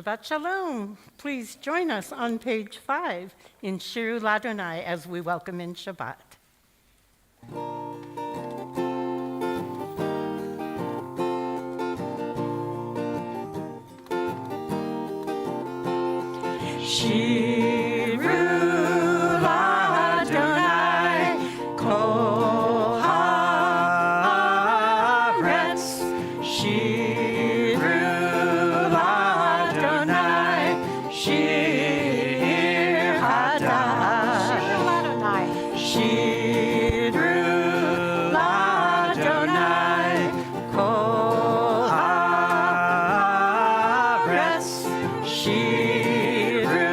Shabbat Shalom. Please join us on page 5 in Shiru Ladonai as we welcome in Shabbat. Shiru Ladonai Kol Haaretz. Shiru Ladonai Shir Hadash. Shiru Ladonai Kol Haaretz. Shiru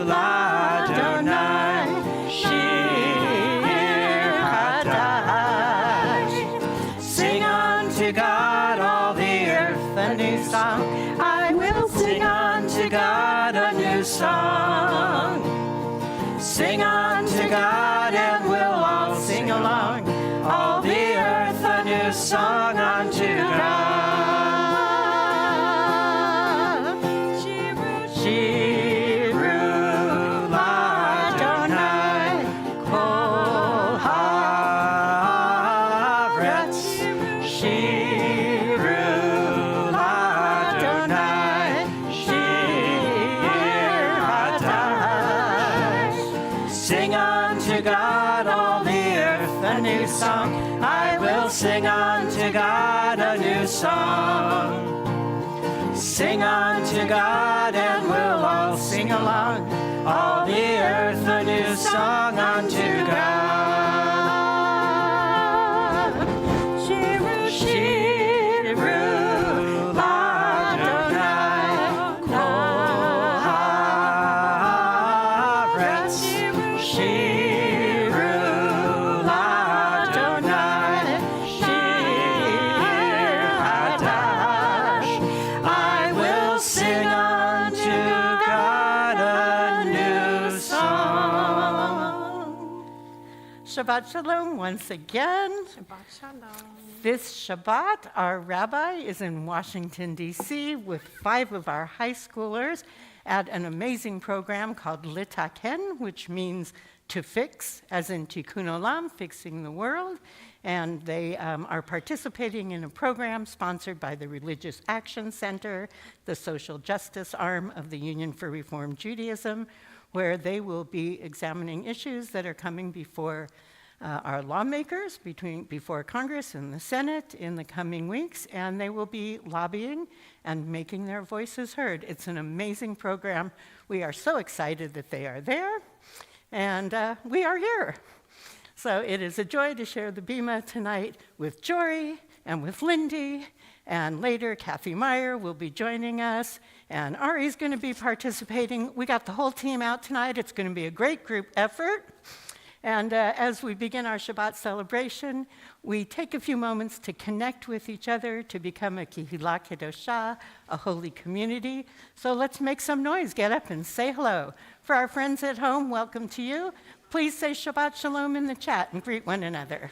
Ladonai Shir Hadash. Sing unto God all the earth a new song. I will sing unto God a new song. Sing unto God and we'll all sing along. All the earth a new song unto God. Shiru Ladonai Kol Haaretz. Shiru Ladonai Shir Hadash. Sing unto God all the earth a new song. I will sing unto God a new song. Sing unto God and we'll all sing along. All the earth a new song unto God. Shiru Ladonai Kol Haaretz. Shiru Ladonai Shir Hadash. I will sing unto God a new song. Shabbat Shalom once again. Shabbat Shalom. This Shabbat, our rabbi is in Washington, D.C. with 5 of our high schoolers at an amazing program called Litaken, which means to fix, as in Tikkun Olam, fixing the world. And they are participating in a program sponsored by the Religious Action Center, the social justice arm of the Union for Reform Judaism, where they will be examining issues that are coming before our lawmakers, before Congress and the Senate in the coming weeks, and they will be lobbying and making their voices heard. It's an amazing program. We are so excited that they are there, and we are here. So it is a joy to share the Bima tonight with Jory and with Lindy, and later Kathy Meyer will be joining us, and Ari's going to be participating. We got the whole team out tonight. It's going to be a great group effort. And as we begin our Shabbat celebration, we take a few moments to connect with each other, to become a Kehillah Kedoshah, a holy community. So let's make some noise. Get up and say hello. For our friends at home, welcome to you. Please say Shabbat Shalom in the chat and greet one another.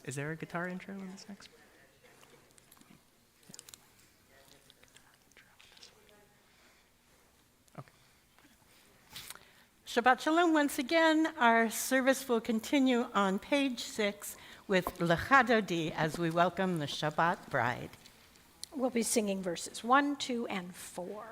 Is there a guitar intro in this next one? Shabbat Shalom once again. Our service will continue on page 6 with Lecha Dodi as we welcome the Shabbat bride. We'll be singing verses 1, 2, and 4.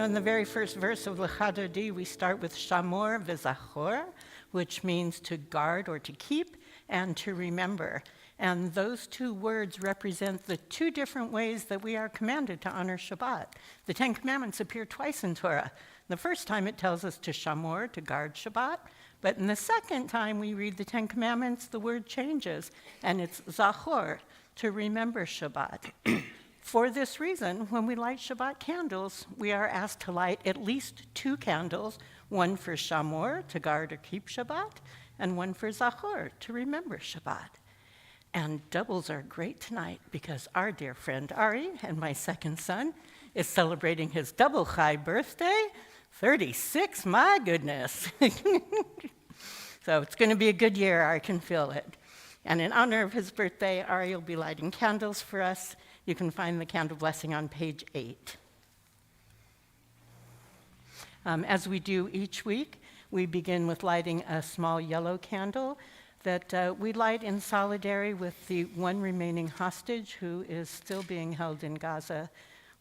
In the very first verse of Lecha Dodi, we start with Shamor v'Zachor, which means to guard or to keep and to remember. And those two words represent the two different ways that we are commanded to honor Shabbat. The Ten Commandments appear twice in Torah. The first time it tells us to Shamor, to guard Shabbat, but in the second time we read the Ten Commandments, the word changes, and it's Zachor, to remember Shabbat. For this reason, when we light Shabbat candles, we are asked to light at least 2 candles, one for Shamor, to guard or keep Shabbat, and one for Zachor, to remember Shabbat. And doubles are great tonight because our dear friend Ari and my second son is celebrating his double high birthday, 36, my goodness. So it's going to be a good year, I can feel it. And in honor of his birthday, Ari will be lighting candles for us. You can find the candle blessing on page 8. As we do each week, we begin with lighting a small yellow candle that we light in solidarity with the one remaining hostage who is still being held in Gaza,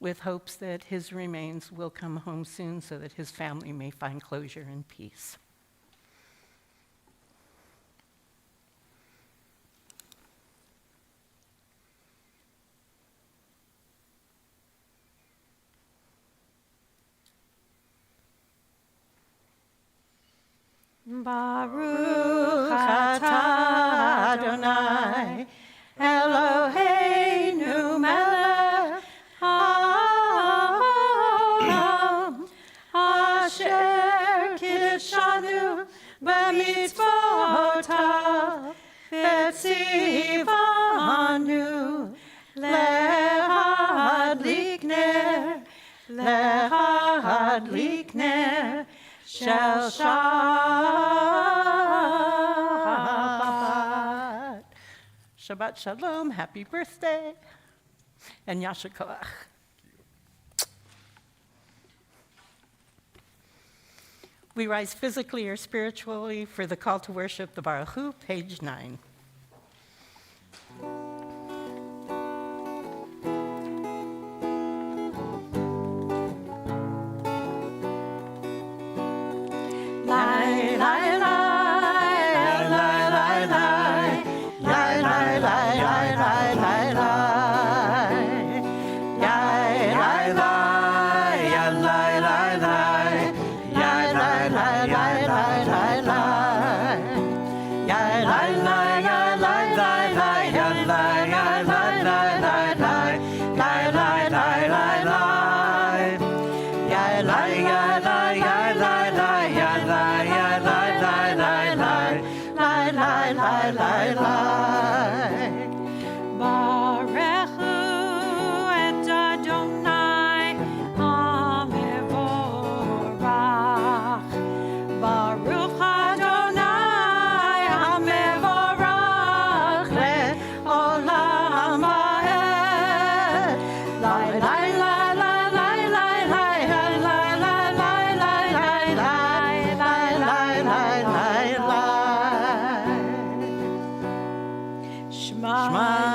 with hopes that his remains will come home soon so that his family may find closure and peace. Baruch atah Adonai, Eloheinu melech haolam, asher kidshanu b'mitzvotav, v'tzivanu lehadlik ner shel Shabbat. Shabbat Shalom, happy birthday, and Yasher Koach. We rise physically or spiritually for the call to worship the Baruch Hu, page 9.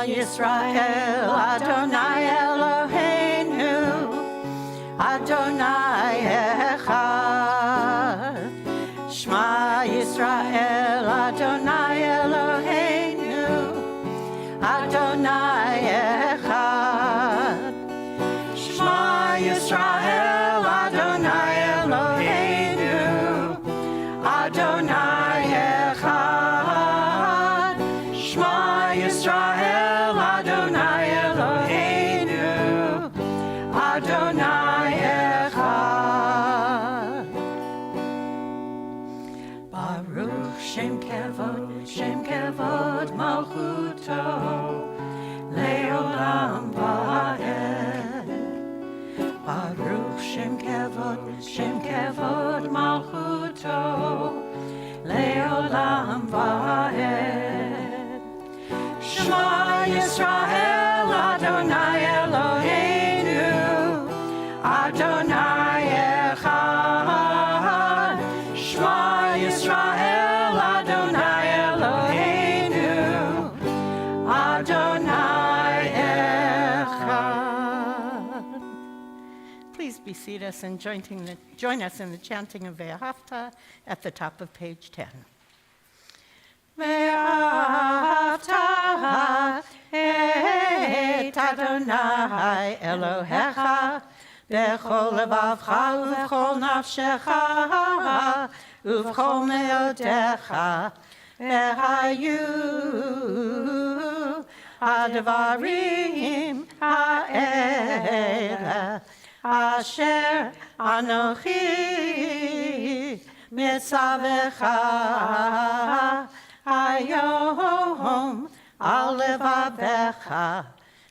Yisrael, Adonai Eloheinu, Adonai Echad. Shema Yisrael, Adonai Eloheinu, Adonai Echad. Shema Yisrael, Adonai Eloheinu, Adonai Echad. Shema Yisrael, Adonai Eloheinu, Adonai Echad. Baruch Shem Kevod Malchuto, Leolam Va'ed. Baruch Shem Kevod Malchuto, Leolam Va'ed. Shema Yisrael, Adonai Eloheinu, Adonai Echad. Shema Yisrael, Adonai Eloheinu, Adonai Echad. Please be seated and join us in the chanting of Ve'ahavta at the top of page 10. Ve'ahavta et Adonai Elohecha b'chol levavcha u'v'chol nafshecha u'v'chol me'odecha ve'hayu hadvarim ha'ela asher anochi mitzavecha Hayom al levavecha,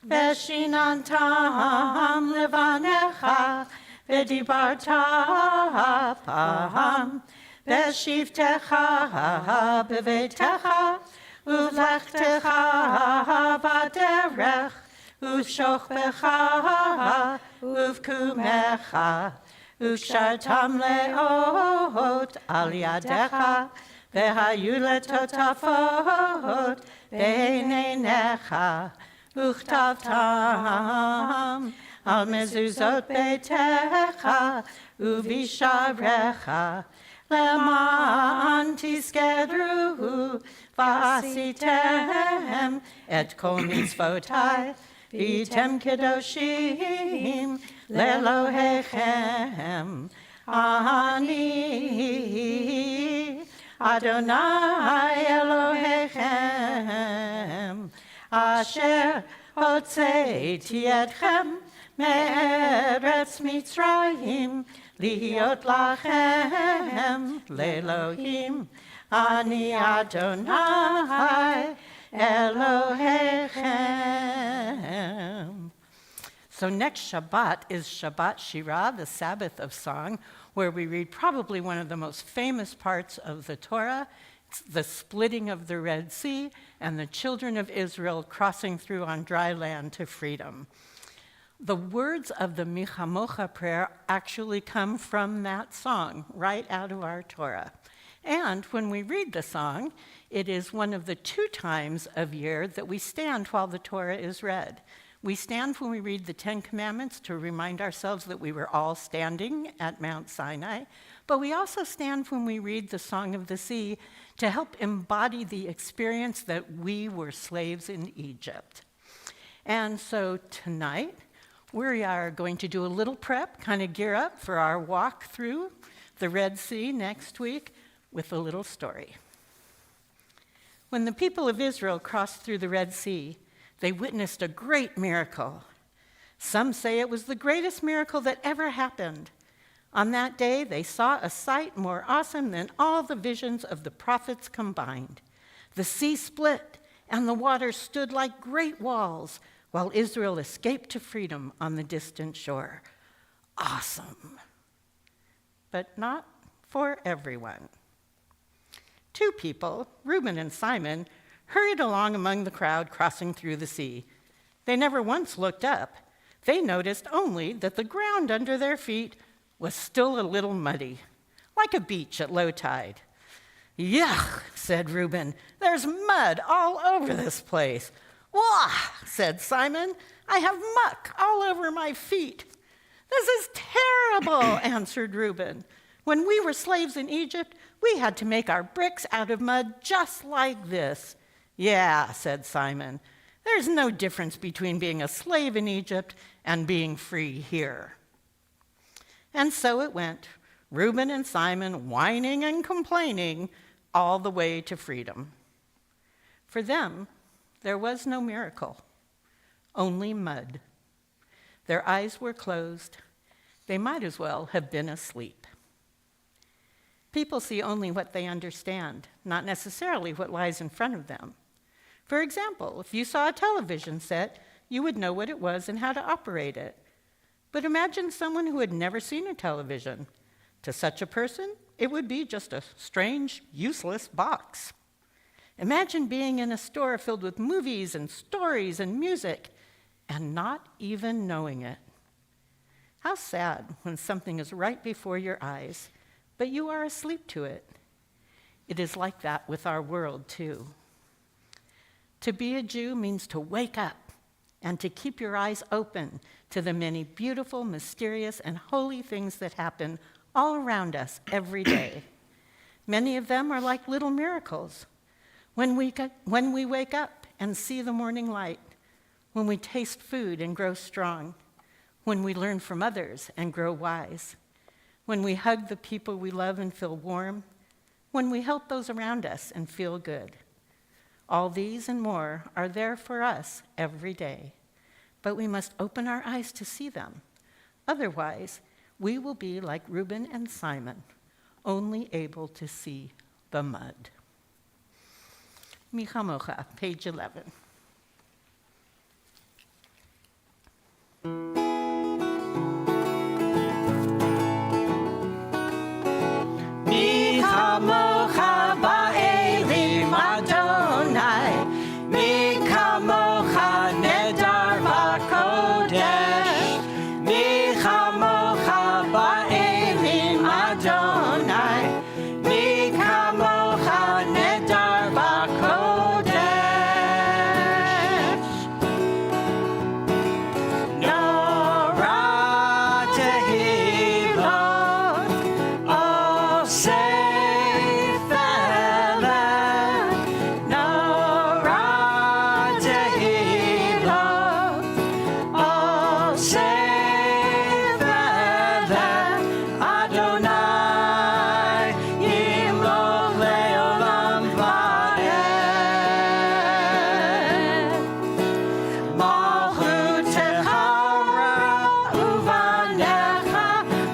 veshinantam levanecha, v'dibarta pam, v'shivtecha bevetecha, uvlechtecha baderech, uvshochbecha, uvkumecha, uvshartam leot al yadecha, v'hayu letotafot beinenecha, uchtavtam al mezuzot beitecha, uvisharecha, leman tiskedru v'asitem et kol mitzvotai v'tem kedoshim lelohechem. Ani Adonai Elohechem asher hotzeiti etchem me'eretz Mitzrayim liot lachem le'Elohim. Ani Adonai Elohechem. So next Shabbat is Shabbat Shirah, the Sabbath of song, where we read probably one of the most famous parts of the Torah. It's the splitting of the Red Sea and the children of Israel crossing through on dry land to freedom. The words of the Michamocha prayer actually come from that song, right out of our Torah. And when we read the song, it is one of the 2 times of year that we stand while the Torah is read. We stand when we read the 10 Commandments to remind ourselves that we were all standing at Mount Sinai, but we also stand when we read the Song of the Sea to help embody the experience that we were slaves in Egypt. And so tonight, we are going to do a little prep, kind of gear up for our walk through the Red Sea next week with a little story. When the people of Israel crossed through the Red Sea, they witnessed a great miracle. Some say it was the greatest miracle that ever happened. On that day, they saw a sight more awesome than all the visions of the prophets combined. The sea split, and the waters stood like great walls, while Israel escaped to freedom on the distant shore. Awesome. But not for everyone. 2 people, Reuben and Simon, hurried along among the crowd crossing through the sea. They never once looked up. They noticed only that the ground under their feet was still a little muddy, like a beach at low tide. "Yuck," said Reuben, "there's mud all over this place." "Wah," said Simon, "I have muck all over my feet." "This is terrible," answered Reuben. "When we were slaves in Egypt, we had to make our bricks out of mud just like this." "Yeah," said Simon, "there's no difference between being a slave in Egypt and being free here." And so it went, Reuben and Simon whining and complaining all the way to freedom. For them, there was no miracle, only mud. Their eyes were closed. They might as well have been asleep. People see only what they understand, not necessarily what lies in front of them. For example, if you saw a television set, you would know what it was and how to operate it. But imagine someone who had never seen a television. To such a person, it would be just a strange, useless box. Imagine being in a store filled with movies and stories and music and not even knowing it. How sad when something is right before your eyes, but you are asleep to it. It is like that with our world, too. To be a Jew means to wake up and to keep your eyes open to the many beautiful, mysterious, and holy things that happen all around us every day. Many of them are like little miracles. When we wake up and see the morning light, when we taste food and grow strong, when we learn from others and grow wise, when we hug the people we love and feel warm, when we help those around us and feel good. All these and more are there for us every day, but we must open our eyes to see them. Otherwise, we will be like Reuben and Simon, only able to see the mud. Mi chamocha, page 11. Mi chamocha ba'elim Adonai, mi chamocha nedar b'kodesh, mi chamocha ba'elim Adonai, mi chamocha nedar b'kodesh. Nora tehilot, oh sefele, Nora tehilot, oh sefele, Adonai yimloch leolam va'ed. Malchutecha uvanecha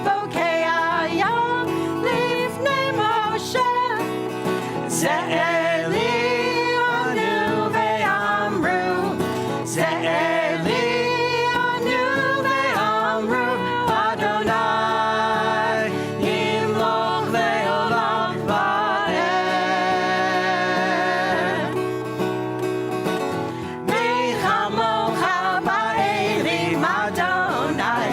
bokei hayam lifnei Moshe. Ze'eli anu ve'amru, Ze'eli anu ve'amru, Adonai yimloch leolam va'ed. Mi chamocha ba'elim Adonai,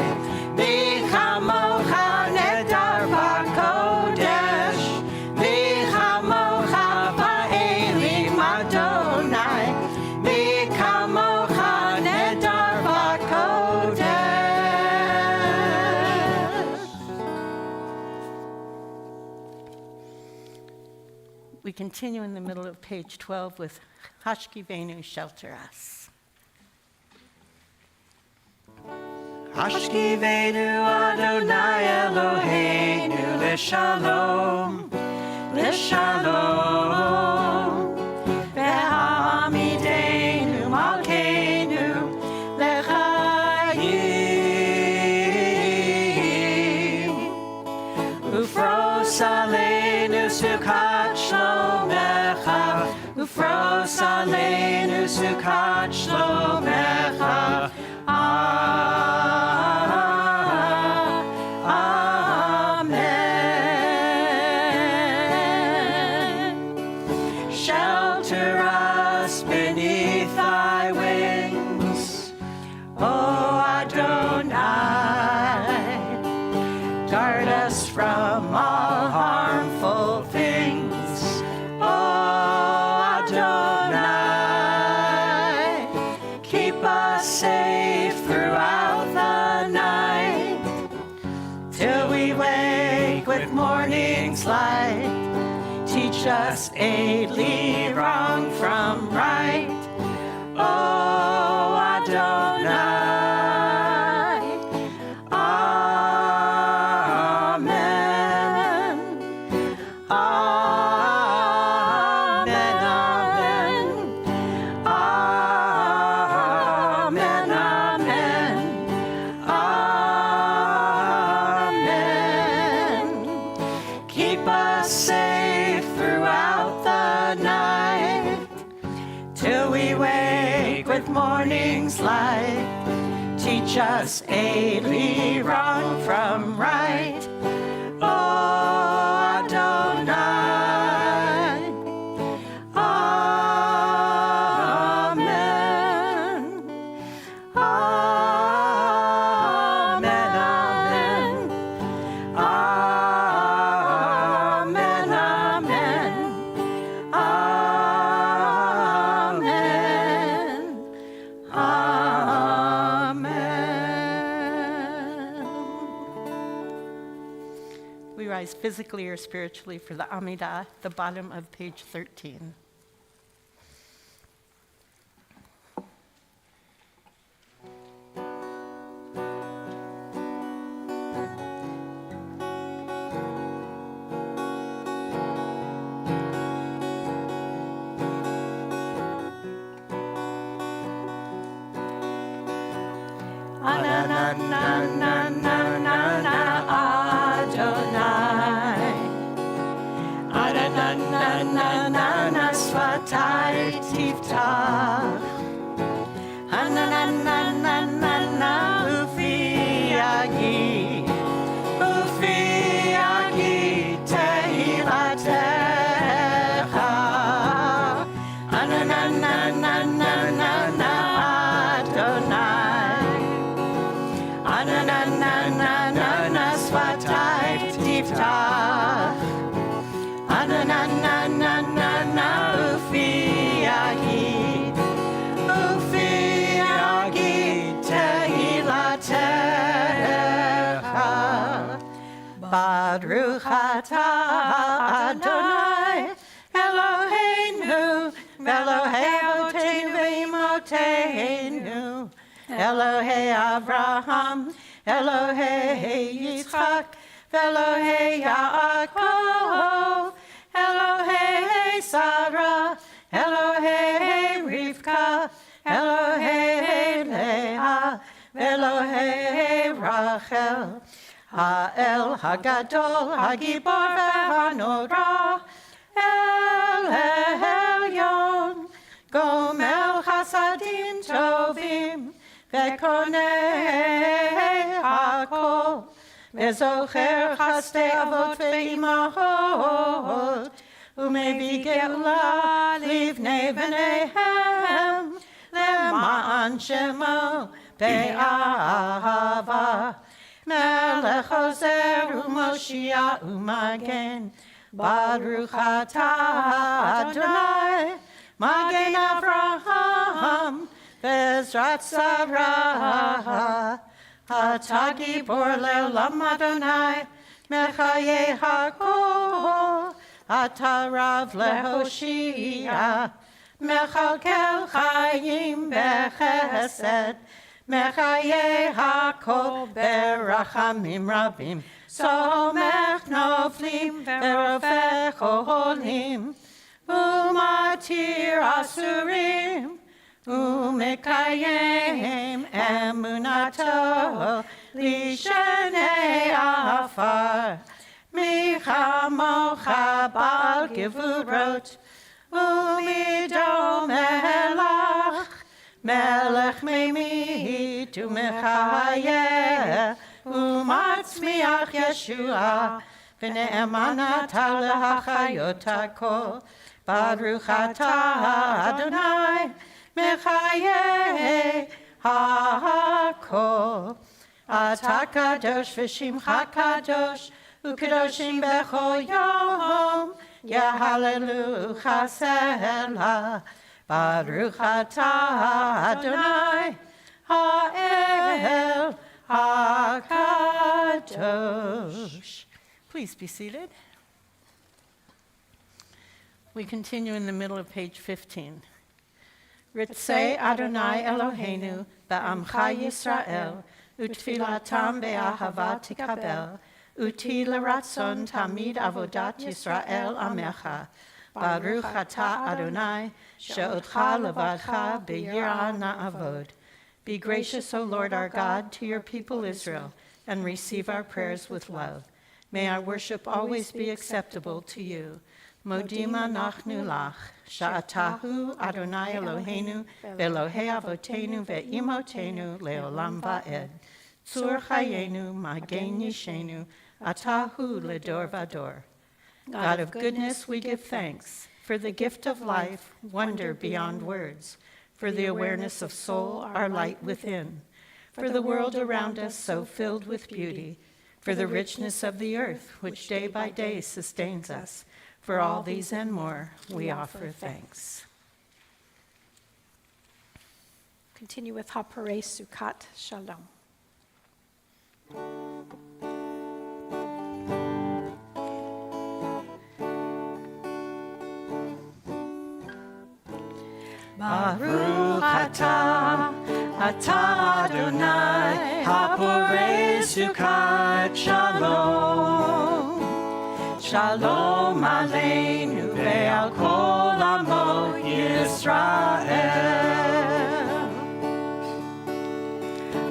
mi chamocha nedar b'kodesh, mi chamocha ba'elim Adonai, mi chamocha nedar b'kodesh. We continue in the middle of page 12 with Hashkivenu, shelter us. Hashkivenu Adonai Eloheinu l'shalom, l'shalom. Ve'hamidenu malkeinu l'chayim. Ufros aleinu sukat shlomecha, ufros aleinu sukat shlomecha. Amen. Shelter us beneath thy wings, O Adonai. Guard us from all harmful things, O Adonai. Keep us safe throughout the night, till we wake with morning's light. Teach us daily wrong from right, O Adonai. Amen. Amen. Amen. Amen. Amen. Keep us safe throughout the night, till we wake with morning's light. Teach us daily wrong from right, O Adonai. Amen. Amen. Amen. Amen. Amen. Amen. We rise physically or spiritually for the Amidah, the bottom of page 13. Adonai. שפתי תפתח. הנננננננה ופי יגיד, ופי יגיד תהילתך. הנננננננה אדוני, הננננננה שפתי תפתח. הננננננה ופי יגיד, ופי יגיד תהילתך. ברוך אתה אדוני אלוהינו ואלוהי אבותינו ואמותינו, אלוהי אברהם, אלוהי יצחק ואלוהי יעקב, אלוהי שרה, אלוהי רבקה, אלוהי לאה ואלוהי רחל, האל הגדול, הגיבור והנורא, אל העליון, גומל חסדים טובים וקונה הכל, וזוכר חסדי אבות ואימהות, ומביא גאולה לבני בניהם, למען שמו באהבה. מלך עוזר ומושיע ומגן, ברוך אתה אדוני, מגן אברהם בעזרת שרה. אתה גיבור לעולם אדוני, מחיי הכל, אתה רב להושיע, מכלכל חיים בחסד, מחיי הכל ברחמים רבים, סומך נופלים ורופא חולים, ומתיר אסורים, ומקיים אמונתו לשני עפר. מי כמוך בעל גבורות, ומידו מלך, מלך ממית ומחיה, ומצמיח ישועה, ונאמנת להחיות הכל. ברוך אתה אדוני, מחיי הכל. אתה קדוש ושמך קדוש, וקדושים בכל יום, יהללוך סלה. ברוך אתה אדוני, האל הקדוש. Please be seated. We continue in the middle of page 15. Ritzei Adonai Eloheinu ba'amcha Yisrael, utfilatam be'ahava tikabel, uti l'ratzon tamid avodat Yisrael amecha. Baruch atah Adonai, she'otcha levadcha be'yirah na'avod. Be gracious, O Lord our God, to your people Israel, and receive our prayers with love. May our worship always be acceptable to you. Modima nachnu lach, sha'atahu Adonai Eloheinu, ve'Elohei avotenu ve'imotenu le'olam va'ed. Tzur chayenu, magen yishenu, atahu ledor vador. God of goodness, we give thanks for the gift of life, wonder beyond words, for the awareness of soul, our light within, for the world around us so filled with beauty, for the richness of the earth, which day by day sustains us. For all these and more, we offer thanks. Continue with Haparei Sukkot Shalom. Baruch atah Adonai, haporei Sukkot Shalom. Shalom aleinu ve'al kol amo Yisrael.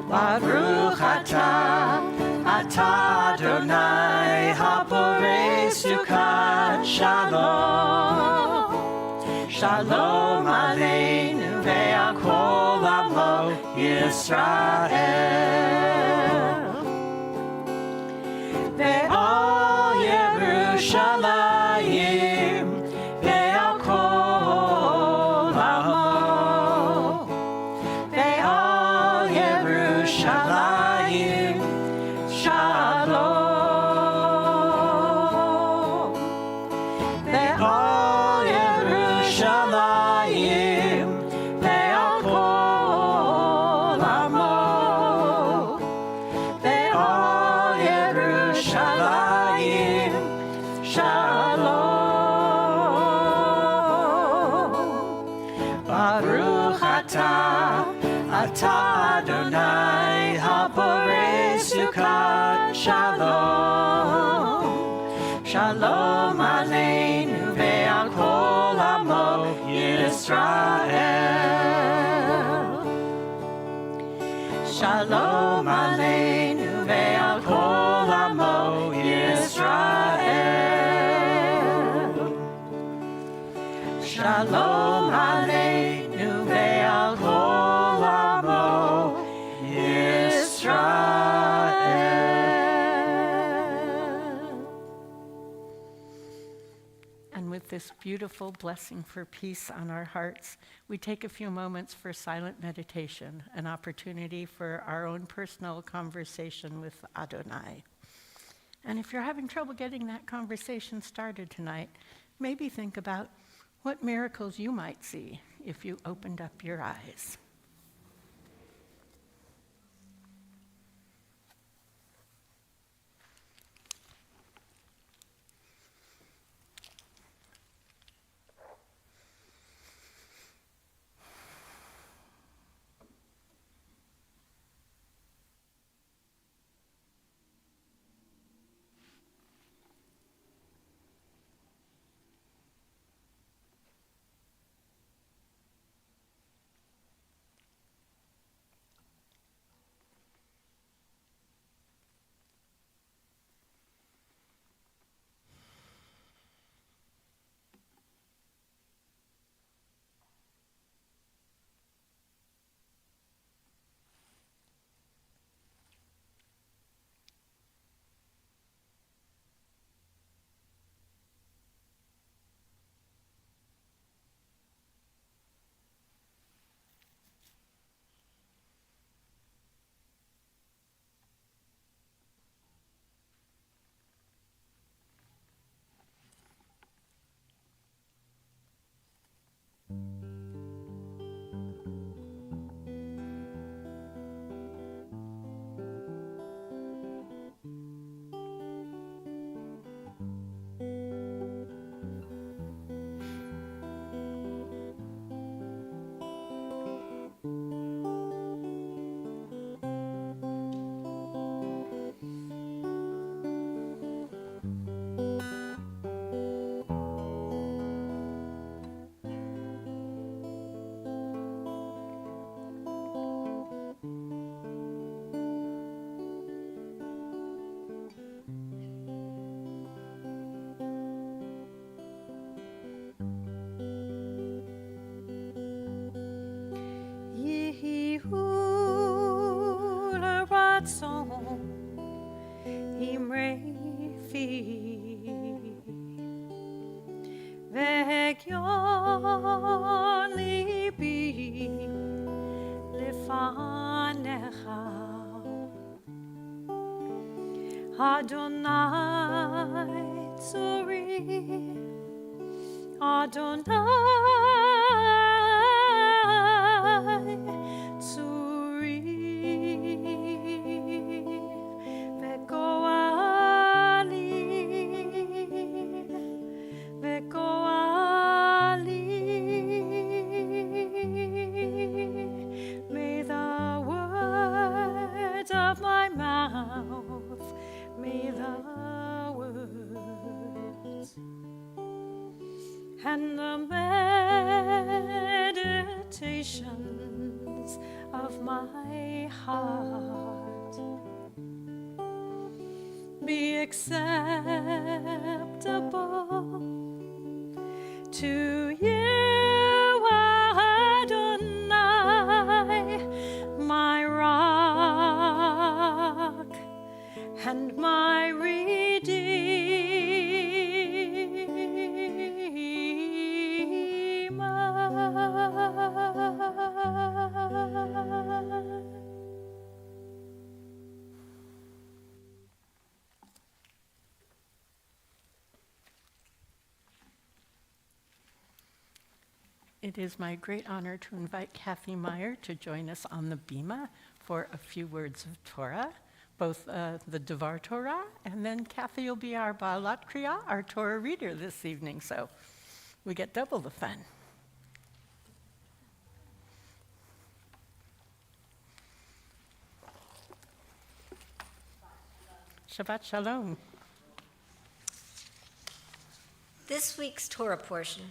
Baruch atah Adonai, haporei Sukkot Shalom. Shalom Aleinu ve'al kol amo Yisrael. Ve'al Yerushalayim ve'al kol amo. Ve'al Yerushalayim Shalom. Ve'al Yerushalayim ve'al kol amo. Ve'al Yerushalayim Shalom. Baruch atah Adonai haborei sukat shalom. Shalom aleinu ve'al kol amo Yisrael. Shalom aleinu ve'al kol amo Yisrael. Shalom aleinu ve'al kol amo Yisrael. And with this beautiful blessing for peace on our hearts, we take a few moments for silent meditation, an opportunity for our own personal conversation with Adonai. And if you're having trouble getting that conversation started tonight, maybe think about what miracles you might see if you opened up your eyes. Adonai tzuri, Adonai tzuri, ve'goali, ve'goali. May the words of my mouth, may the words and the meditations of my heart be acceptable to you. It is my great honor to invite Kathy Meyer to join us on the Bima for a few words of Torah, both the Devar Torah, and then Kathy will be our Baalat Kriya, our Torah reader this evening, so we get double the fun. Shabbat Shalom. This week's Torah portion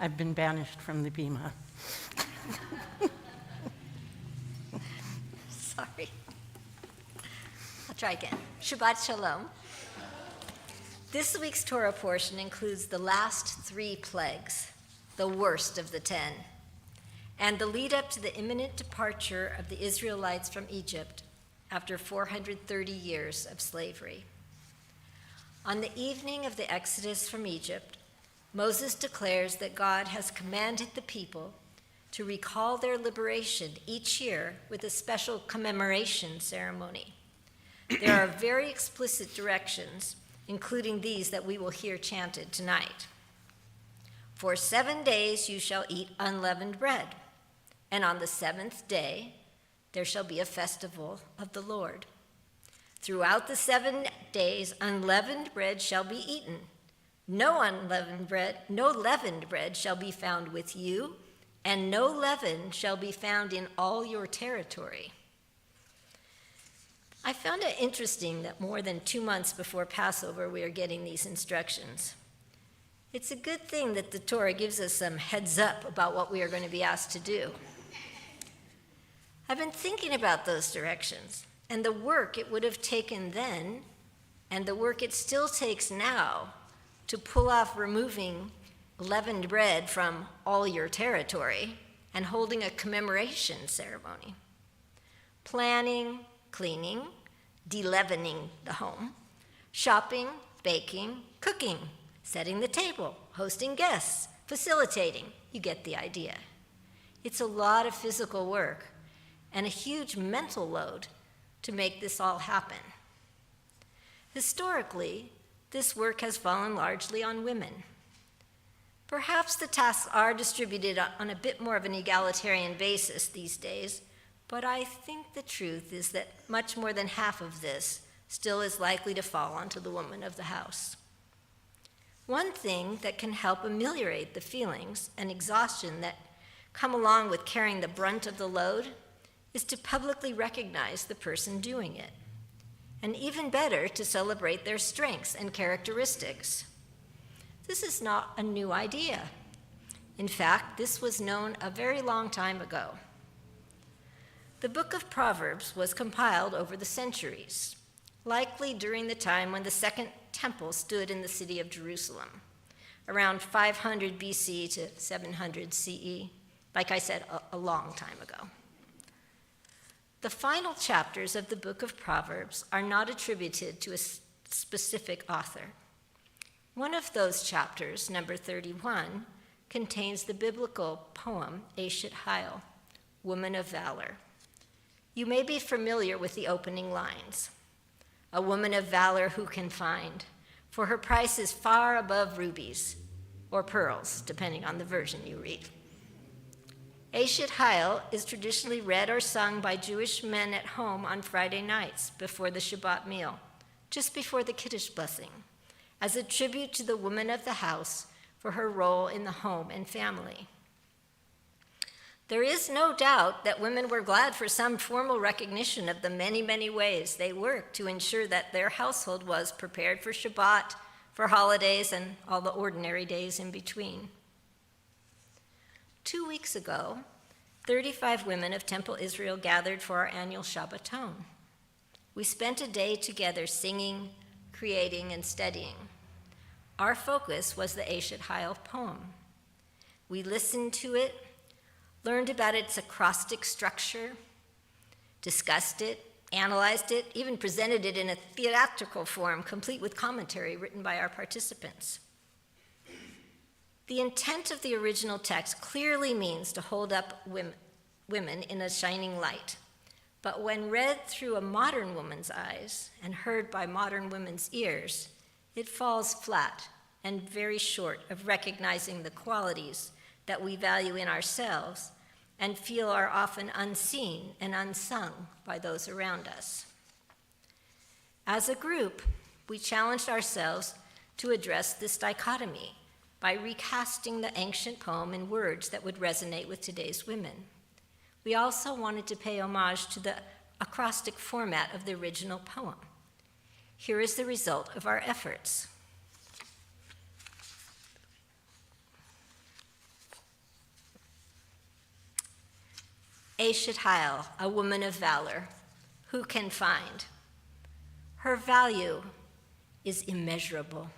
I've been banished from the Bima. Sorry. I'll try again. Shabbat Shalom. This week's Torah portion includes the last 3 plagues, the worst of the 10, and the lead up to the imminent departure of the Israelites from Egypt after 430 years of slavery. On the evening of the Exodus from Egypt, Moses declares that God has commanded the people to recall their liberation each year with a special commemoration ceremony. There are very explicit directions, including these that we will hear chanted tonight. For 7 days you shall eat unleavened bread, and on the 7th day there shall be a festival of the Lord. Throughout the 7 days unleavened bread shall be eaten. No leavened bread shall be found with you, and no leaven shall be found in all your territory. I found it interesting that more than 2 months before Passover we are getting these instructions. It's a good thing that the Torah gives us some heads up about what we are going to be asked to do. I've been thinking about those directions and the work it would have taken then and the work it still takes now to pull off removing leavened bread from all your territory and holding a commemoration ceremony. Planning, cleaning, de-leavening the home, shopping, baking, cooking, setting the table, hosting guests, facilitating. You get the idea. It's a lot of physical work and a huge mental load to make this all happen. Historically, this work has fallen largely on women. Perhaps the tasks are distributed on a bit more of an egalitarian basis these days, but I think the truth is that much more than half of this still is likely to fall onto the woman of the house. One thing that can help ameliorate the feelings and exhaustion that come along with carrying the brunt of the load is to publicly recognize the person doing it, and even better, to celebrate their strengths and characteristics. This is not a new idea. In fact, this was known a very long time ago. The book of Proverbs was compiled over the centuries, likely during the time when the Second Temple stood in the city of Jerusalem, around 500 BC to 700 CE, like I said, a long time ago. The final chapters of the book of Proverbs are not attributed to a specific author. One of those chapters, number 31, contains the biblical poem Eshet Hayil, Woman of Valor. You may be familiar with the opening lines. A woman of valor who can find, for her price is far above rubies, or pearls, depending on the version you read. Eshet Hayil is traditionally read or sung by Jewish men at home on Friday nights before the Shabbat meal, just before the Kiddush blessing, as a tribute to the woman of the house for her role in the home and family. There is no doubt that women were glad for some formal recognition of the many, many ways they worked to ensure that their household was prepared for Shabbat, for holidays, and all the ordinary days in between. 2 weeks ago, 35 women of Temple Israel gathered for our annual Shabbaton. We spent a day together singing, creating, and studying. Our focus was the Eshet Hayil poem. We listened to it, learned about its acrostic structure, discussed it, analyzed it, even presented it in a theatrical form, complete with commentary written by our participants. The intent of the original text clearly means to hold up women in a shining light. But when read through a modern woman's eyes and heard by modern women's ears, it falls flat and very short of recognizing the qualities that we value in ourselves and feel are often unseen and unsung by those around us. As a group, we challenged ourselves to address this dichotomy by recasting the ancient poem in words that would resonate with today's women. We also wanted to pay homage to the acrostic format of the original poem. Here is the result of our efforts. Eshet Hail, a woman of valor, who can find? Her value is immeasurable.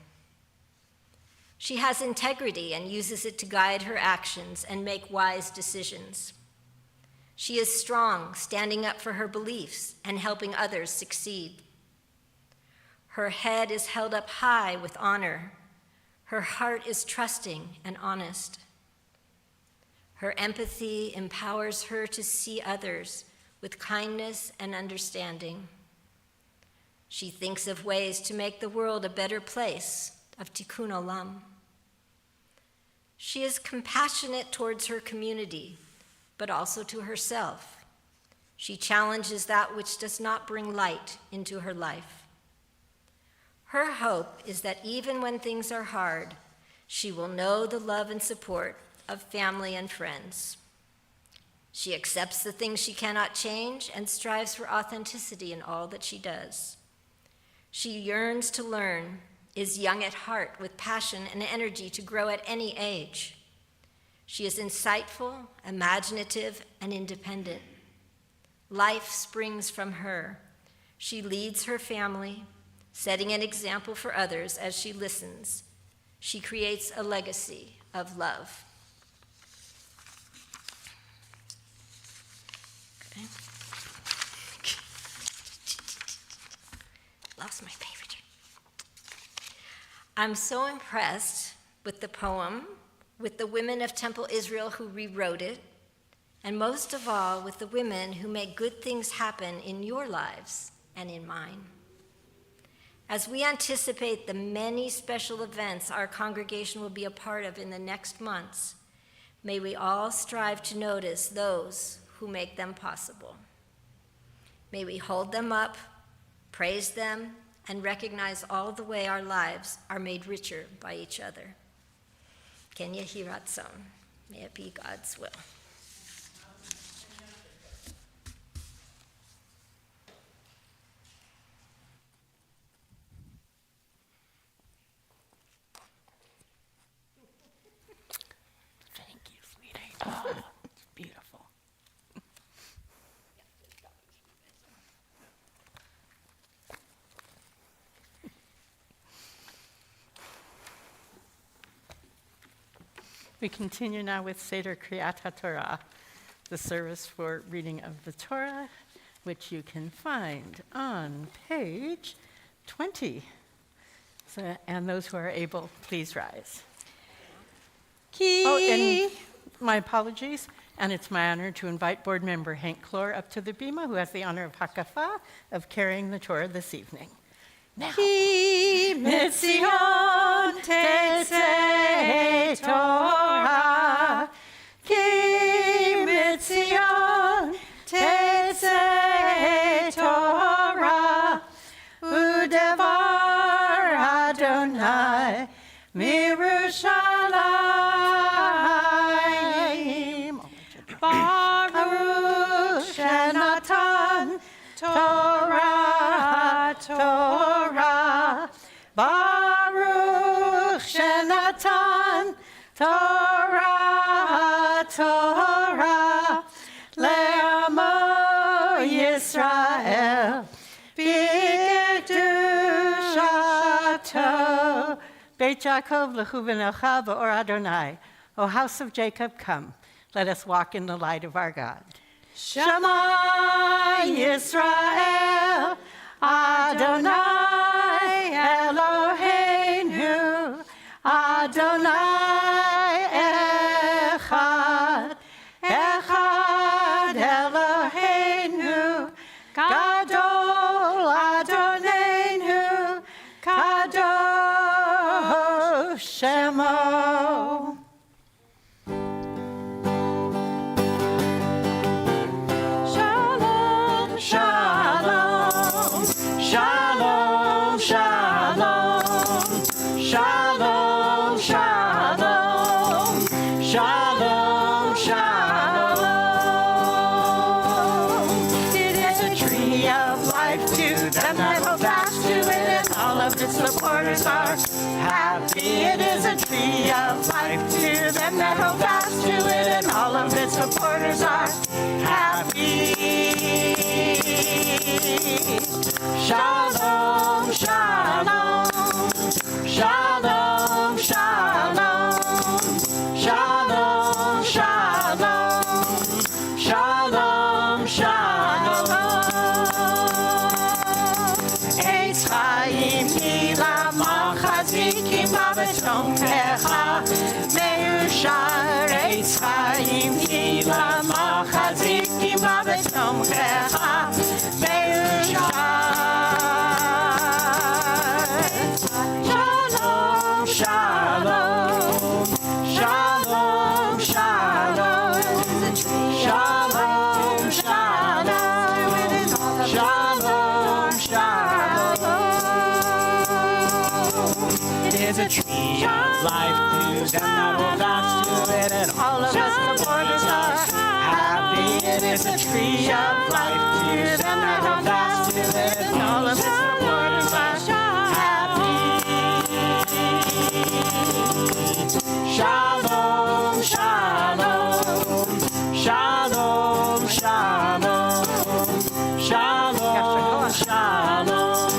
She has integrity and uses it to guide her actions and make wise decisions. She is strong, standing up for her beliefs and helping others succeed. Her head is held up high with honor. Her heart is trusting and honest. Her empathy empowers her to see others with kindness and understanding. She thinks of ways to make the world a better place, of tikkun olam. She is compassionate towards her community, but also to herself. She challenges that which does not bring light into her life. Her hope is that even when things are hard, she will know the love and support of family and friends. She accepts the things she cannot change and strives for authenticity in all that she does. She yearns to learn, is young at heart with passion and energy to grow at any age. She is insightful, imaginative, and independent. Life springs from her. She leads her family, setting an example for others as she listens. She creates a legacy of love. Okay. Lost my favorite. I'm so impressed with the poem, with the women of Temple Israel who rewrote it, and most of all, with the women who make good things happen in your lives and in mine. As we anticipate the many special events our congregation will be a part of in the next months, may we all strive to notice those who make them possible. May we hold them up, praise them, and recognize all the way our lives are made richer by each other. Ken Yehi Ratzon. May it be God's will. Thank you, sweetie. Oh, it's beautiful. We continue now with Seder Kriyat HaTorah, the service for reading of the Torah, which you can find on page 20. So, and those who are able, please rise. Oh, and my apologies. And it's my honor to invite board member Hank Clore up to the bima, who has the honor of Hakafah, of carrying the Torah this evening. Now. Ki mitzion tetzei Torah, ki mitzion tetzei Torah, udevar Adonai mirushalayim. Baruch shenatan Torah, Torah, Baruch shenatan Torah, Torah, le'amo Yisrael, b'kedushato. Beit Yaakov lechu v'necha v'or Adonai. O house of Jacob, come, let us walk in the light of our God. Shema Yisrael, Adonai Eloheinu, Adonai Echad, Echad Eloheinu, Gadol Adonenu, Gadol Amo. Shalom, shalom, shalom, shalom, shalom, shalom, shalom, shalom. It is a tree of life to them that hold fast to it, and all of its supporters are happy. It is a tree of life to them that hold fast to it, and all of its supporters are happy. Shalom, shalom, shalom, shalom, shalom, shalom, shalom, shalom. Eitz chaim hilam achazikim b'tomchecha meushar. Eitz chaim hilam achazikim b'tomchecha meushar. Shalom, shalom, shalom, shalom, shalom, shalom, shalom. It is a tree of life to them that hold fast to it, and all of us supporters are happy. It is a tree of life to them that hold fast to it, and all of us supporters are happy. Shalom, shalom, shalom, shalom, shalom, shalom,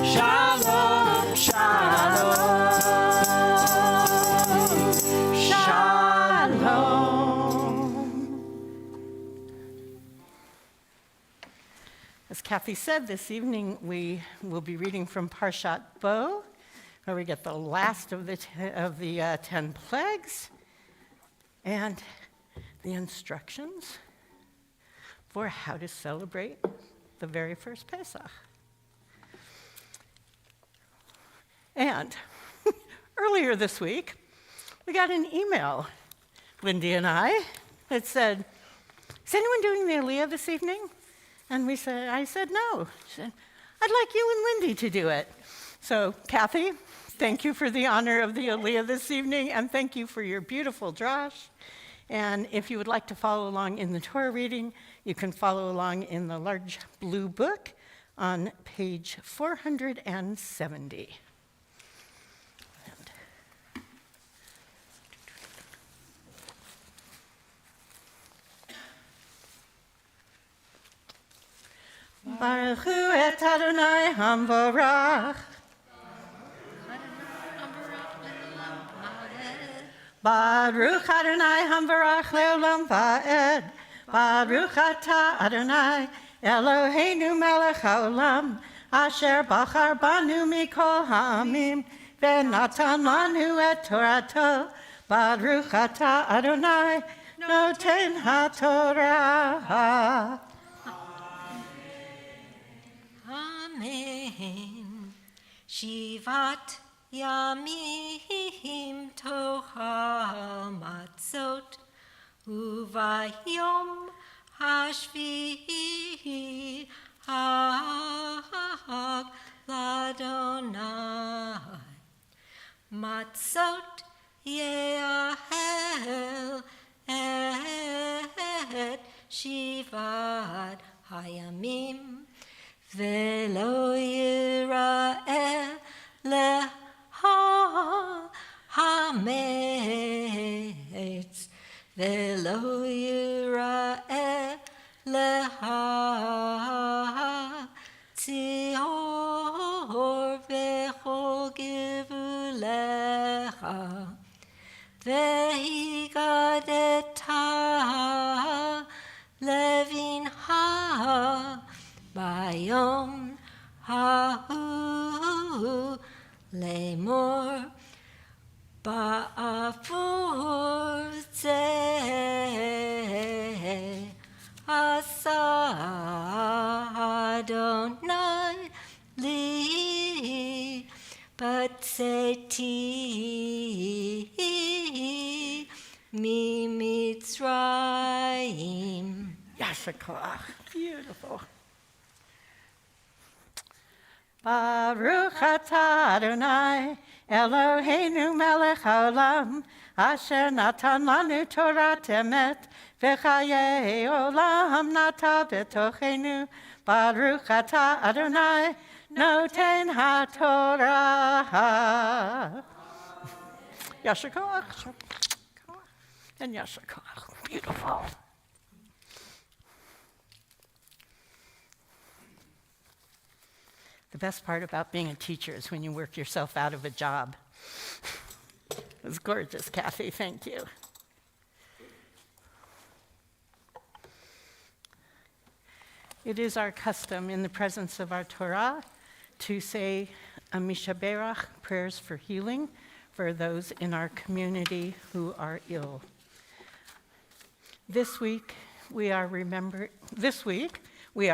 shalom, shalom, shalom. As Kathy said, this evening we will be reading from Parshat Bo, where we get the last of the 10 plagues and the instructions for how to celebrate the very first Pesach. And earlier this week, we got an email, Lindy and I, that said, "Is anyone doing the Aliyah this evening?" And I said, "No." She said, "I'd like you and Lindy to do it." So, Kathy, thank you for the honor of the Aliyah this evening, and thank you for your beautiful drash. And if you would like to follow along in the Torah reading, you can follow along in the large blue book on page 470. Baruch hu et Adonai hamvarach. Baruch Adonai hamvarach leolam va'ed. Baruch atah Adonai Eloheinu melech haolam, asher bachar banu mikol ha'amim, v'natan lanu et torato. Baruch atah Adonai noten haTorah. Amen. Shivat Yamim Toha Matzot Uvayom Hashvi'i Hag Ladonai Matzot Ye'ahel Et Shivat Hayamim Velo Yira'eh Leha Hametz Velo Yira'eh Leha Tzihor V'chol Givulecha V'higadeta Levinha Bayom Hahu Lemor Ba'afur Zeh Asa Adonai Li Batseti mi Mitzrayim. Yashakach. Beautiful. Baruch atah Adonai, Eloheinu melech haolam, asher natan lanu Torah emet, v'chayei olam nata b'tochenu. Baruch atah Adonai, noten haTorah. Yashakach. And Yashakach. Beautiful. The best part about being a teacher is when you work yourself out of a job. It was gorgeous, Kathy. Thank you. It is our custom in the presence of our Torah to say a Mishaberach, prayers for healing, for those in our community who are ill. This week we are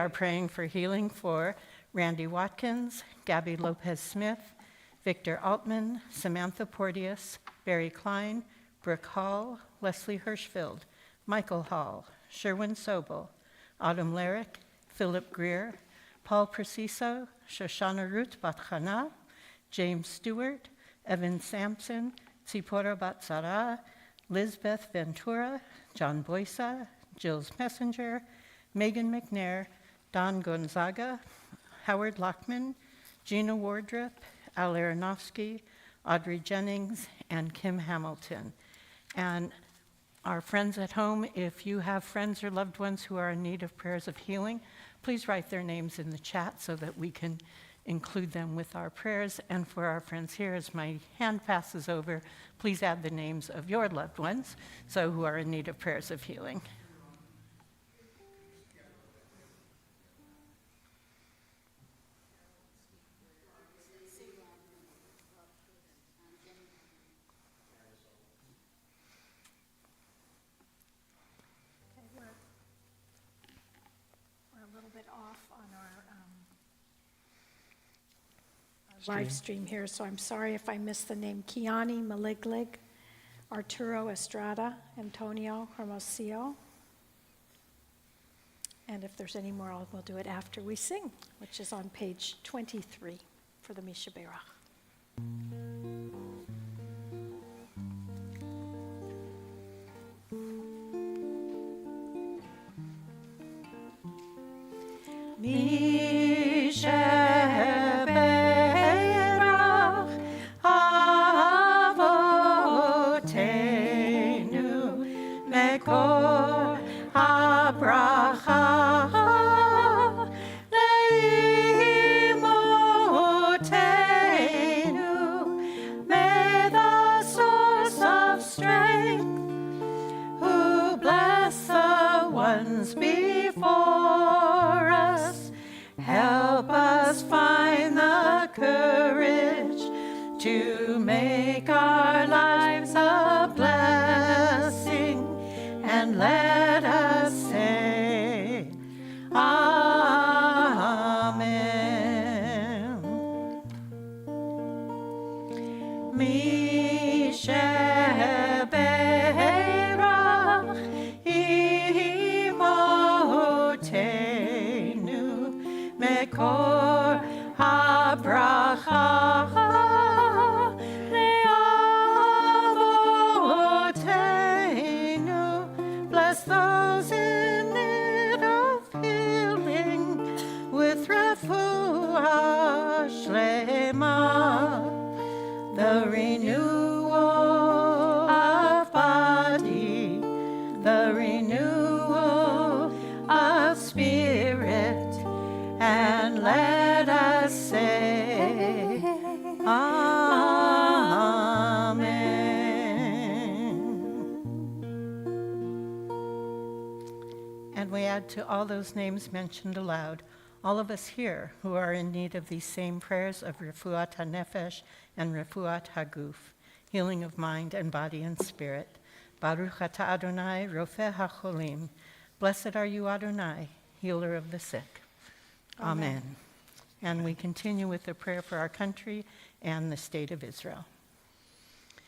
praying for healing for Randy Watkins, Gabby Lopez-Smith, Victor Altman, Samantha Porteous, Barry Klein, Brooke Hall, Leslie Hirschfield, Michael Hall, Sherwin Sobel, Autumn Larrick, Philip Greer, Paul Preciso, Shoshana Ruth Bat-Chana, James Stewart, Evan Sampson, Tzipora Bat-Zara, Lizbeth Ventura, John Boysa, Jill's Messenger, Megan McNair, Don Gonzaga, Howard Lockman, Gina Wardrop, Al Aronofsky, Audrey Jennings, and Kim Hamilton. And our friends at home, if you have friends or loved ones who are in need of prayers of healing, please write their names in the chat so that we can include them with our prayers. And for our friends here, as my hand passes over, please add the names of your loved ones who are in need of prayers of healing. We're a little bit off on our live stream here, so I'm sorry if I missed the name. Kiani Maliglig, Arturo Estrada, Antonio Hermosillo. And if there's any more, we'll do it after we sing, which is on page 23 for the Misha Berach. To make our lives a blessing, and let us say, Amen. Misheberach imotenu mekor habracha. Those in need of healing with refuah shlema, the renewal of body, the renewal of spirit, and let us say, Amen. And we add to all those names mentioned aloud, all of us here who are in need of these same prayers of Refuat HaNefesh and Refuat HaGuf, healing of mind and body and spirit. Baruch atah Adonai, Rofeh HaCholim. Blessed are you, Adonai, healer of the sick. Amen. And we continue with a prayer for our country and the state of Israel.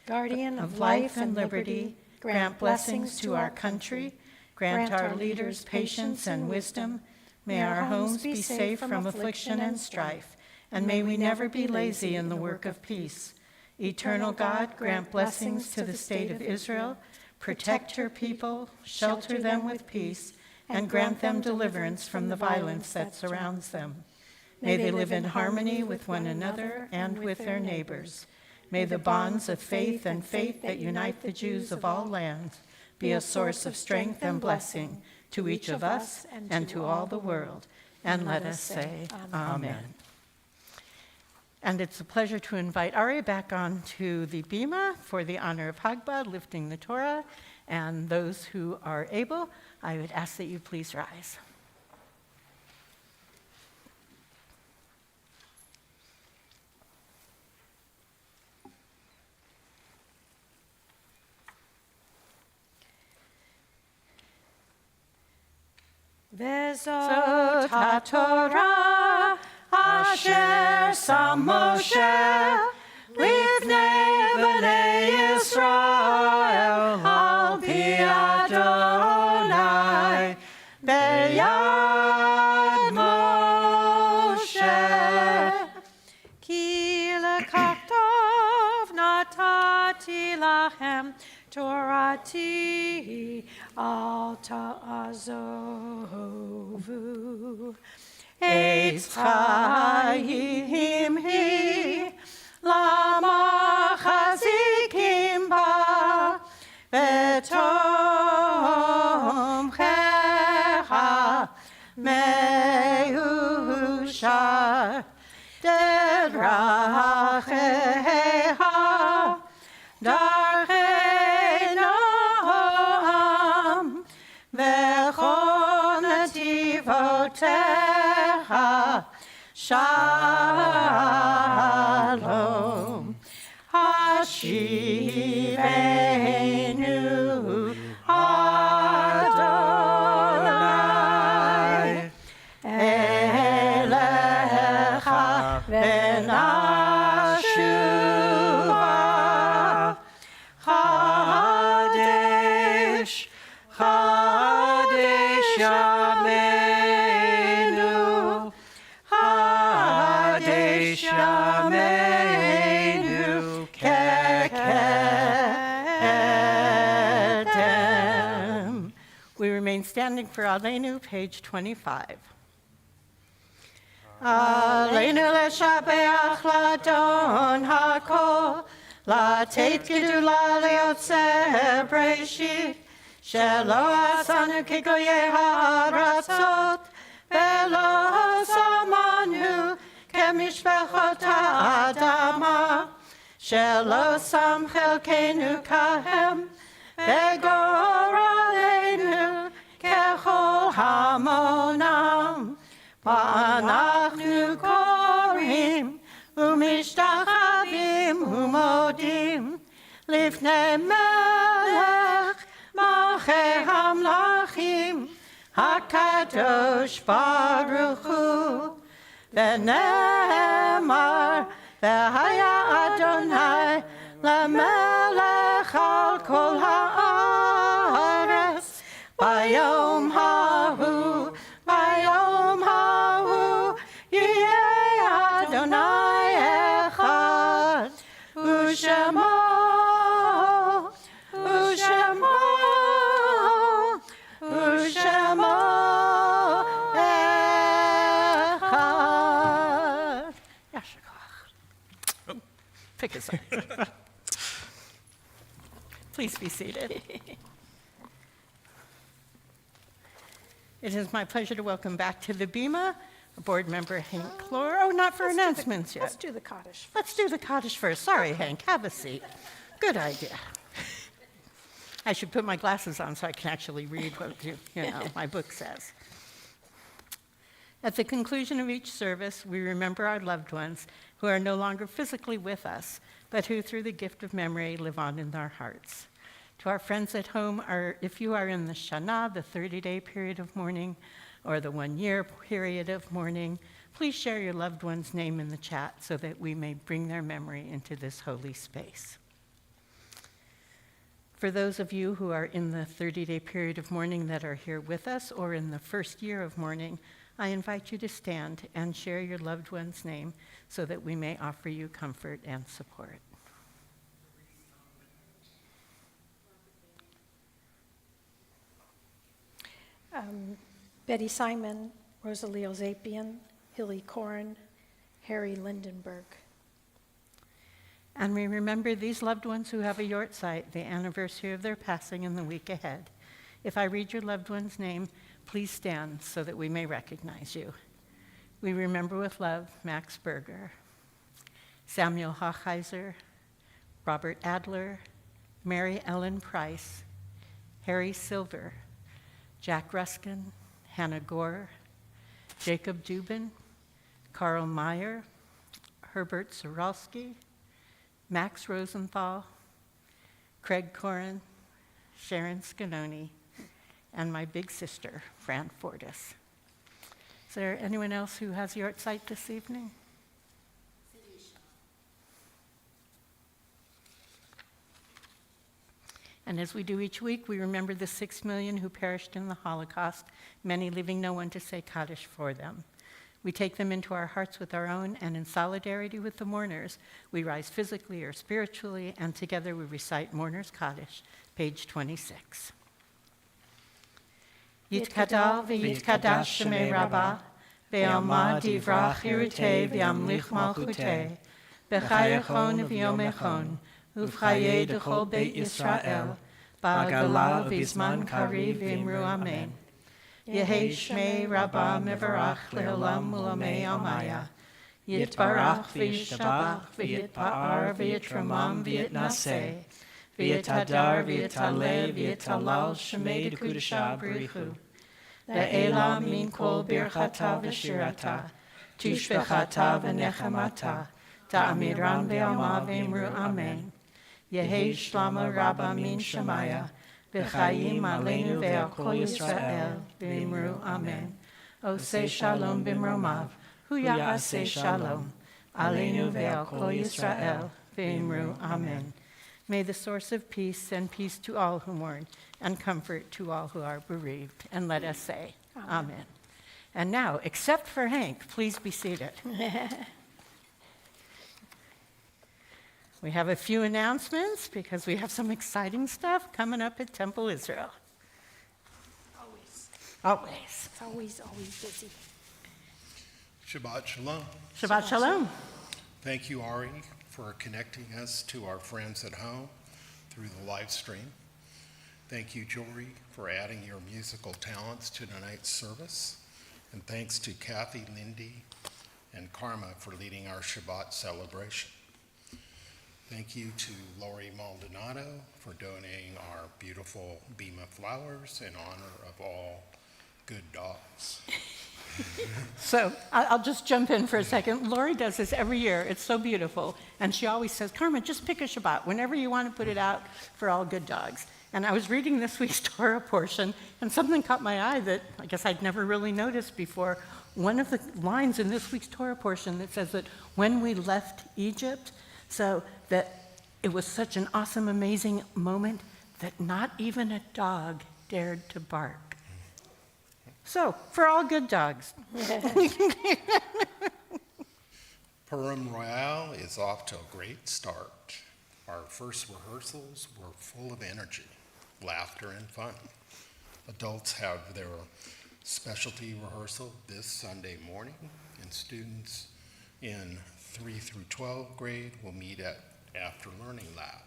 Guardian of life and liberty, grant blessings to our country. Grant our leaders patience and wisdom. May our homes be safe from affliction and strife, and may we never be lazy in the work of peace. Eternal God, grant blessings to the state of Israel. Protect her people, shelter them with peace, and grant them deliverance from the violence that surrounds them. May they live in harmony with one another and with their neighbors. May the bonds of faith and faith that unite the Jews of all lands be a source of strength and blessing to each of us and to all the world. And let us say, Amen. And it's a pleasure to invite Ari back on to the bima for the honor of Hagbah, lifting the Torah. And those who are able, I would ask that you please rise. Vezot HaTorah asher sam Moshe livnei bnei Yisrael al pi Adonai beyad Moshe ki lekachtav natati lachem Torati al ta'azovu Eitz chayim hi lama chazikim ba v'tomchecha meushar deracheha darchei noam v'chol nativotecha shalom hashivenu Adonai elecha v'nashuva Chadesh Chadesh Yameinu Chadesh Yameinu Kekedem. We remain standing for Aleinu, page 25. Aleinu leshabeach ladon hakol לתת גדולה ליוצא בראשית, שלא עשנו כגויי הארצות, ולא שמנו כמשפחות האדמה, שלא שם חלקנו כהם, וגורלנו ככל המונם. ואנחנו קוראים ומשתחווים ומודים לפני מלך מלכי המלכים הקדוש ברוך הוא. ונאמר והיה אדוני למלך על כל הארץ ביום ההוא ביום ההוא יהיה אדוני אחד ושמו ושמו ושמו אחד. יישר כוח. Pick us up. Please be seated. It is my pleasure to welcome back to the Bima board member Hank Clore. Oh, not for announcements yet. Let's do the Kaddish. Let's do the Kaddish first. Sorry, Hank. Have a seat. Good idea. I should put my glasses on so I can actually read what my book says. At the conclusion of each service, we remember our loved ones who are no longer physically with us, but who, through the gift of memory, live on in our hearts. To our friends at home, if you are in the Shana, the 30-day period of mourning, or the 1-year period of mourning, please share your loved one's name in the chat so that we may bring their memory into this holy space. For those of you who are in the 30-day period of mourning that are here with us, or in the first year of mourning, I invite you to stand and share your loved one's name so that we may offer you comfort and support. Betty Simon, Rosalie Ozapian, Hilly Corin, Harry Lindenberg. And we remember these loved ones who have a yortzeit, the anniversary of their passing in the week ahead. If I read your loved one's name, please stand so that we may recognize you. We remember with love Max Berger, Samuel Hochheiser, Robert Adler, Mary Ellen Price, Harry Silver, Jack Ruskin, Hannah Gore, Jacob Dubin, Carl Meyer, Herbert Zoralski, Max Rosenthal, Craig Corin, Sharon Scanoni, and my big sister, Fran Fortis. Is there anyone else who has yortzeit this evening? And as we do each week, we remember the 6 million who perished in the Holocaust, many leaving no one to say Kaddish for them. We take them into our hearts with our own, and in solidarity with the mourners, we rise physically or spiritually, and together we recite Mourner's Kaddish, page 26. Yitkadal v'yitkadash shemei Rabbah, be'alma divrach irutei v'yamlich malchutei, b'chayachon v'yomechon, uv'chayei d'chol beit Yisrael, ba'agala v'izman kari v'imru amen. Yehei shmei Rabbah mevarach le'olam ulamei almaya. Yitbarach v'yishtabach v'yitpa'ar v'yitramam v'yitnaseh. V'yitadar v'yitaleh v'yitalal shmei d'kudesha b'richu. Le'ela min kol birchata v'shirata. Tishbechata v'nechamata. Ta'amiran v'alma v'imru amen. Yehei shlama Rabbah min shemaya. V'chayim aleinu ve'al kol Yisrael, v'imru amen. Oseh shalom b'mromav, hu ya'aseh shalom. Aleinu ve'al kol Yisrael, v'imru amen. May the source of peace send peace to all who mourn, and comfort to all who are bereaved. And let us say, amen. And now, except for Hank, please be seated. We have a few announcements because we have some exciting stuff coming up at Temple Israel. Always. Always busy. Shabbat Shalom. Shabbat Shalom. Thank you, Ari, for connecting us to our friends at home through the live stream. Thank you, Jory, for adding your musical talents to tonight's service. And thanks to Kathy, Lindy, and Karma for leading our Shabbat celebration. Thank you to Lori Maldonado for donating our beautiful beam of flowers in honor of all good dogs. So I'll just jump in for a second. Lori does this every year. It's so beautiful. And she always says, Carmen, just pick a Shabbat whenever you want to put it out for all good dogs. And I was reading this week's Torah portion, and something caught my eye that I guess I'd never really noticed before. One of the lines in this week's Torah portion that says that when we left Egypt, so that it was such an awesome, amazing moment that not even a dog dared to bark. So, for all good dogs. Purim Royale is off to a great start. Our first rehearsals were full of energy, laughter, and fun. Adults have their specialty rehearsal this Sunday morning, and students in 3 through 12 grade will meet at After Learning Lab.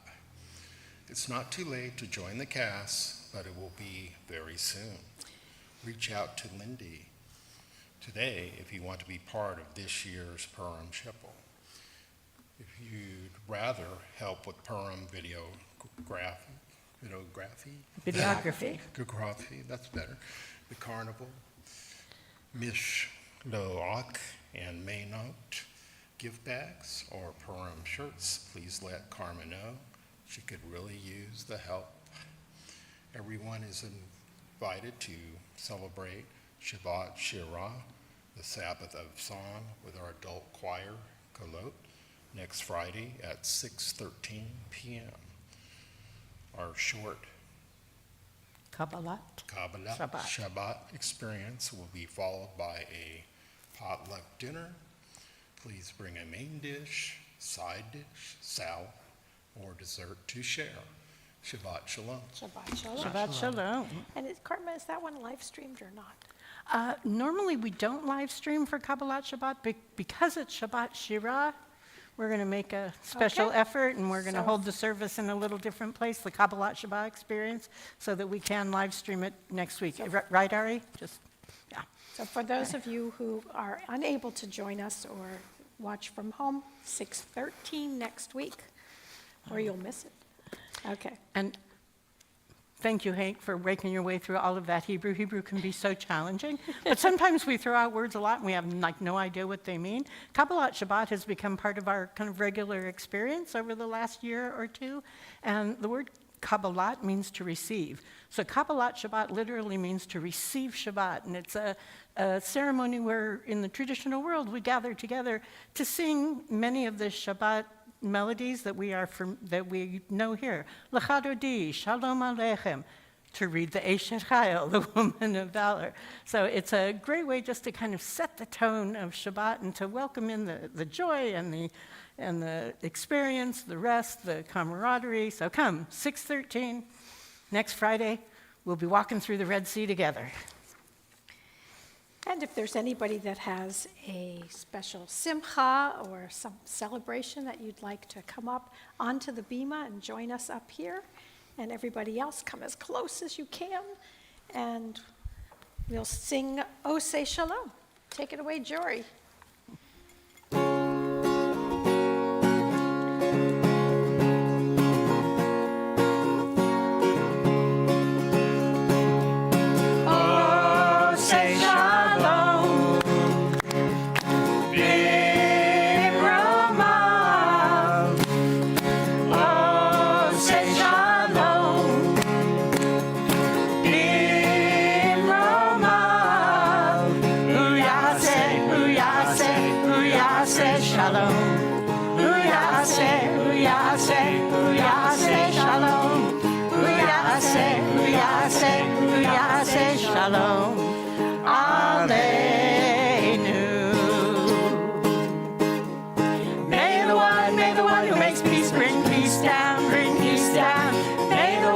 It's not too late to join the cast, but it will be very soon. Reach out to Lindy today if you want to be part of this year's Purim Shipple. If you'd rather help with Purim videography, that's better, the carnival, Mishloach and Maynot gift bags or Purim shirts, please let Carmen know. She could really use the help. Everyone is invited to celebrate Shabbat Shirah the Sabbath of Song with our adult choir, Kolot, next Friday at 6:13 p.m. Our short Kabbalah. Kabbalah Shabbat. Shabbat experience will be followed by a potluck dinner. Please bring a main dish, side dish, salad, or dessert to share. Shabbat Shalom. Shabbat Shalom. Shabbat Shalom. And Cartman, is that one live streamed or not? Normally, we don't live stream for Kabbalah Shabbat, because it's Shabbat Shirah. We're going to make a special Okay. effort, and we're going to So- hold the service in a little different place, the Kabbalah Shabbat experience, so that we can live stream it next week. Right, Ari? Yeah. So for those of you who are unable to join us or watch from home, 6:13 next week, or you'll miss it. Okay. And thank you, Hank, for breaking your way through all of that Hebrew. Hebrew can be so challenging, but sometimes we throw out words a lot and we have no idea what they mean. Kabbalah Shabbat has become part of our kind of regular experience over the last year or two, and the word Kabbalah means to receive. So Kabbalah Shabbat literally means to receive Shabbat, and it's a ceremony where in the traditional world we gather together to sing many of the Shabbat melodies that we know here. Lecha Dodi, Shalom Aleichem, to read the Eshet Chayil, the woman of valor. So it's a great way just to kind of set the tone of Shabbat and to welcome in the joy and the experience, the rest, the camaraderie. So come, 6:13, next Friday, we'll be walking through the Red Sea together. And if there's anybody that has a special simcha or some celebration that you'd like to come up onto the bima and join us up here, and everybody else, come as close as you can, and we'll sing O Say Shalom. Take it away, Jory. Shalom Aleinu. May the one who makes peace bring peace down, bring peace down. May the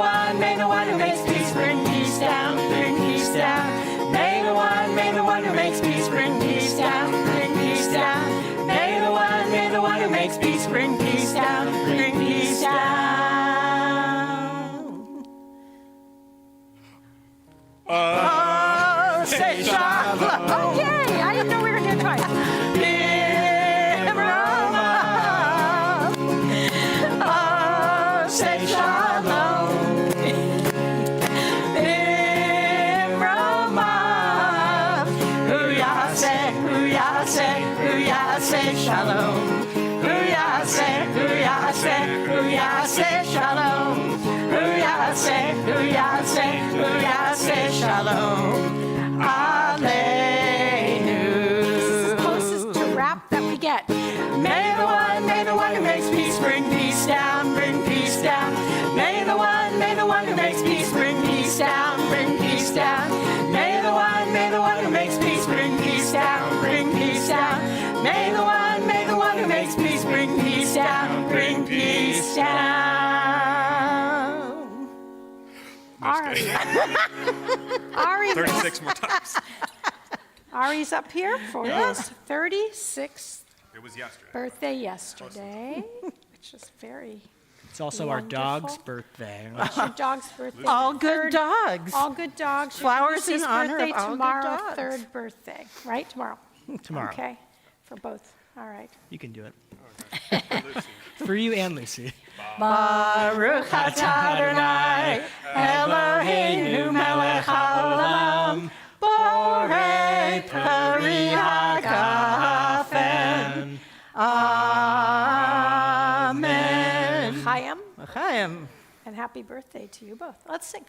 one who makes peace bring peace down, bring peace down. May the one who makes peace bring peace down, bring peace down. May the one who makes peace bring peace down, bring peace down. Say shalom. Okay, I didn't know we were doing twice. Say shalom. Say shalom. Say shalom. Say shalom. Aleinu. This is as close as to rap that we get. May the one who makes peace bring peace down, bring peace down. May the one who makes peace bring peace down, bring peace down. May the one who makes peace bring peace down, bring peace down. May the one who makes peace bring peace down, bring peace down. All right. Ari, 36 more times. Ari's up here for his 36th It was yesterday. birthday yesterday, which is very It's also our dog's birthday. It's your dog's birthday. All good dogs. All good dogs. Flowers in Lucy's honor of birthday all good tomorrow, dogs. third birthday, right? Tomorrow. Tomorrow. Okay, for both. All right. You can do it. For you and Lucy. Baruch atah Adonai, Eloheinu melech haolam, borei peri hagafen. Amen. Chaim, Chaim. and happy birthday to you both. Let's sing.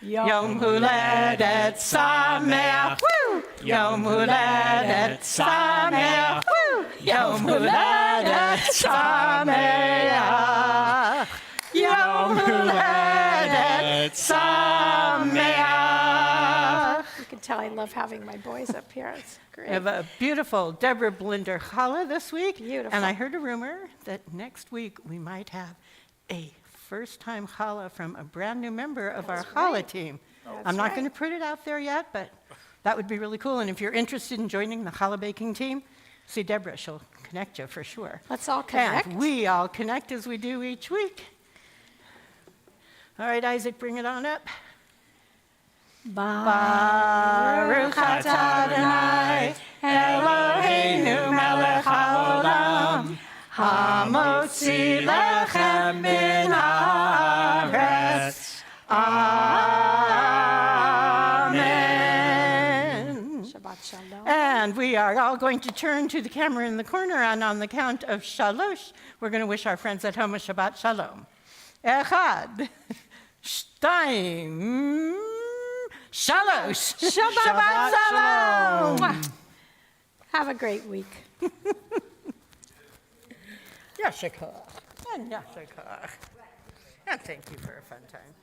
Yom Huledet Sameach. Woo! Yom Huledet Sameach. Yom Huledet Sameach. Yom Huledet Sameach. You can tell I love having my boys up here. It's We great. have a beautiful Deborah Blinder challah this week. Beautiful. And I heard a rumor that next week we might have a first-time challah from a brand-new member of our challah team. I'm not going to put it out there yet, but that would be really cool. And if you're interested in joining the challah baking team, see Deborah. She'll connect you for sure. Let's all connect. And we all connect as we do each week. All right, Isaac, bring it on up. Baruch atah Adonai, Eloheinu melech haolam, hamotzi lechem min haaretz. Amen. Shabbat shalom. And we are all going to turn to the camera in the corner, and on the count of shalosh, we're going to wish our friends at home a Shabbat shalom. Echad, shtayim, shalosh. Shabbat shalom. Mwah. Have a great week. Yashikar. And Yashikar. And thank you for a fun time.